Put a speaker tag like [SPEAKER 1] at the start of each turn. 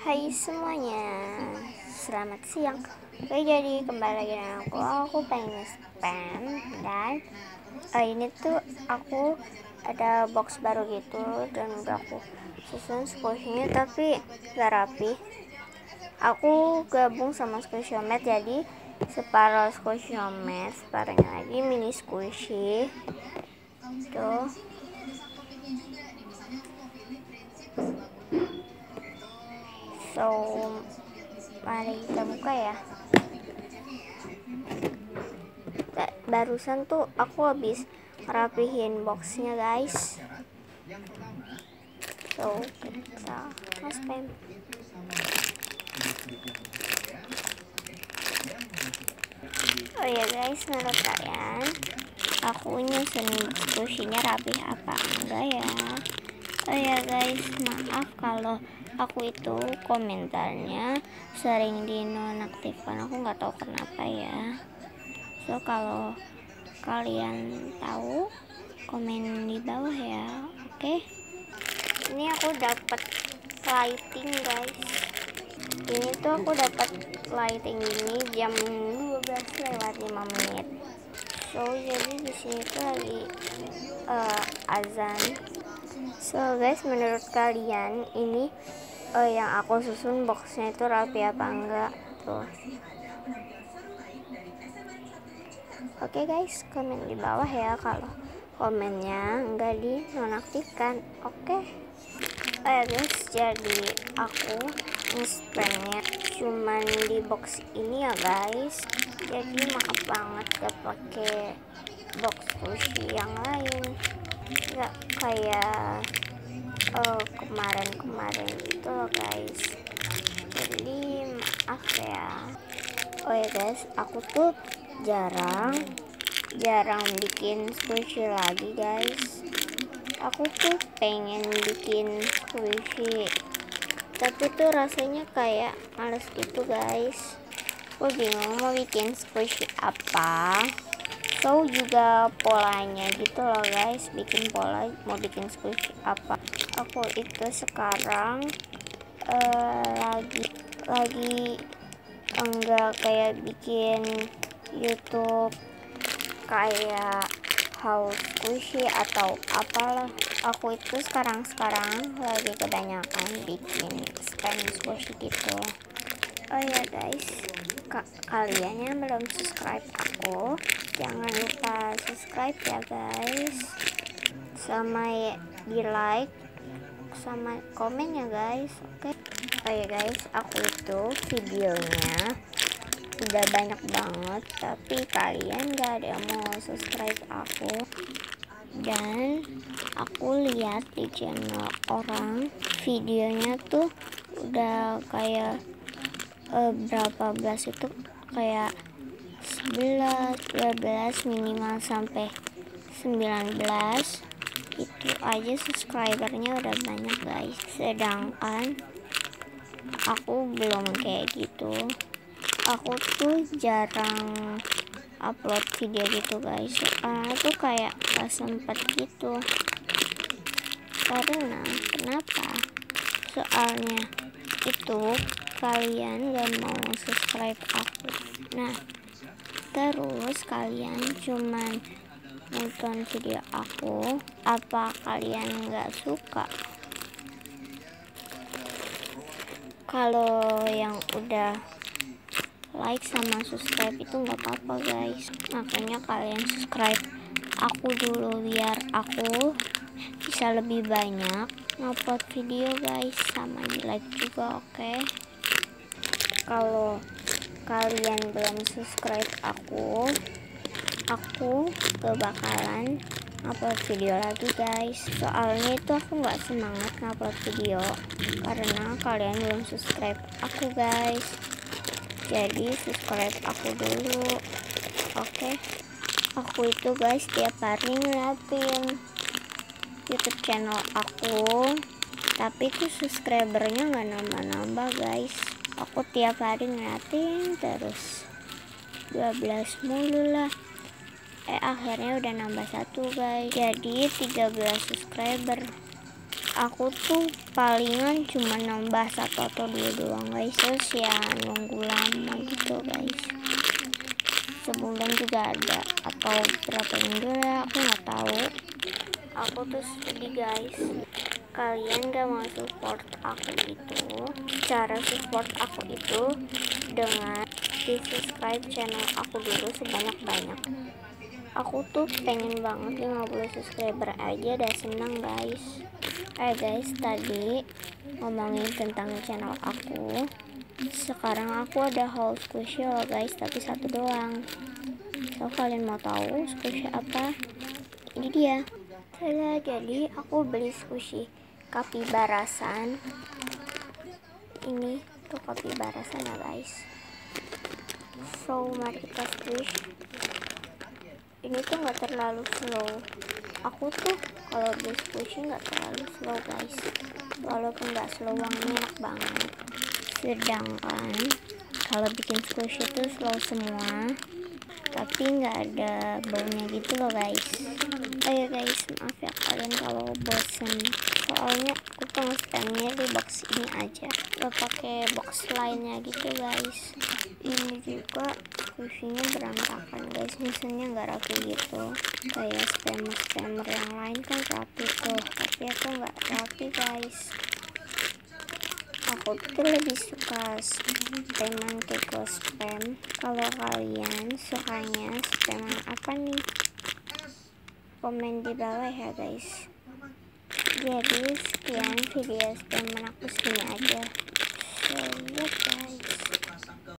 [SPEAKER 1] Hai semuanya, selamat siang. Oke, jadi kembali lagi dengan aku pengen spam. Dan ini tuh aku ada box baru gitu, dan udah aku susun squishy-nya tapi gak rapi. Aku gabung sama Squishy-O-Matic, jadi separuh Squishy-O-Matic, separuhnya lagi mini squishy tuh. So, mari kita buka ya. Barusan tuh aku habis rapihin boxnya guys. So, kita spam. Oh ya guys, menurut kalian aku nyusun squishy-nya rapi apa enggak ya? Oh ya guys, maaf kalau aku itu komentarnya sering dinonaktifkan, aku nggak tahu kenapa ya. So kalau kalian tahu, komen di bawah ya. Oke. Ini aku dapat lighting guys. Ini tuh aku dapat lighting ini jam 12:05. So jadi di sini tuh lagi azan. So guys, menurut kalian ini yang aku susun boxnya itu rapi apa enggak tuh? Oke guys, komen di bawah ya kalau komennya enggak dinonaktifkan. Oke. Guys, jadi aku nge-spamnya cuman di box ini ya guys. Jadi maaf banget gak pakai box squishy yang lain, nggak kayak kemarin itu loh guys. Jadi maaf ya. Oh ya guys, aku tuh jarang bikin squishy lagi guys. Aku tuh pengen bikin squishy, tapi tuh rasanya kayak males gitu guys. Aku bingung mau bikin squishy apa. So juga polanya gitu loh guys, bikin pola mau bikin squishy apa. Aku itu sekarang lagi enggak kayak bikin YouTube kayak how squishy atau apalah. Aku itu sekarang lagi kebanyakan bikin spam squishy gitu. Oh ya guys, kalian yang belum subscribe aku, jangan lupa subscribe ya guys, sama di like sama komen ya guys. Oke. Oh ya guys, aku itu videonya udah banyak banget tapi kalian gak ada yang mau subscribe aku. Dan aku lihat di channel orang videonya tuh udah kayak berapa belas itu, kayak 11, 12 minimal sampai 19. Itu aja subscribernya udah banyak guys, sedangkan aku belum kayak gitu. Aku tuh jarang upload video gitu guys, karena tuh kayak gak sempet gitu. Karena kenapa? Soalnya itu kalian gak mau subscribe aku. Nah, terus kalian cuman nonton video aku, apa kalian gak suka? Kalau yang udah like sama subscribe itu nggak apa-apa guys, makanya kalian subscribe aku dulu biar aku bisa lebih banyak ngupload video guys, sama di like juga. Oke. Kalau kalian belum subscribe aku gak bakalan upload video lagi guys. Soalnya itu aku nggak semangat ngupload video karena kalian belum subscribe aku guys. Jadi subscribe aku dulu. Oke. Aku itu guys tiap hari ngeliatin YouTube channel aku, tapi tuh subscribernya nggak nambah guys. Aku tiap hari ngeliatin terus 12 mulu lah. Akhirnya udah nambah 1 guys, jadi 13 subscriber. aku tuh palingan cuma nambah 1 atau 2 doang guys, terus ya nunggu lama gitu guys. Sebulan juga ada atau berapa minggu ya, aku nggak tahu. Aku tuh sedih guys, kalian gak mau support aku itu. Cara support aku itu dengan di subscribe channel aku dulu sebanyak-banyak. Aku tuh pengen banget 50 subscriber aja, udah senang guys. Guys, tadi ngomongin tentang channel aku. Sekarang aku ada haul squishy loh guys, tapi 1 doang. So kalian mau tahu squishy apa? Ini dia. Jadi aku beli squishy kapibarasan. Ini tuh kapibarasan ya guys. So mari kita squish. Ini tuh nggak terlalu slow. Aku tuh kalau beli squishy nggak terlalu slow guys, walaupun nggak slow, wanginya enak banget. Sedangkan kalau bikin squishy itu slow semua, tapi nggak ada baunya gitu loh guys. Ayo guys, maaf ya kalian kalau bosen, soalnya aku tuh nge-spamnya di box ini aja, gak pakai box lainnya gitu guys. Ini juga squishy-nya berantakan guys, misalnya nggak rapi gitu, kayak spammer yang lain kan rapi tuh, tapi aku nggak rapi guys. Aku tuh lebih suka spaman tipe spam. Kalau kalian sukanya spaman apa nih? Komen di bawah ya guys. Jadi sekian video spaman aku, segini aja. So ya guys.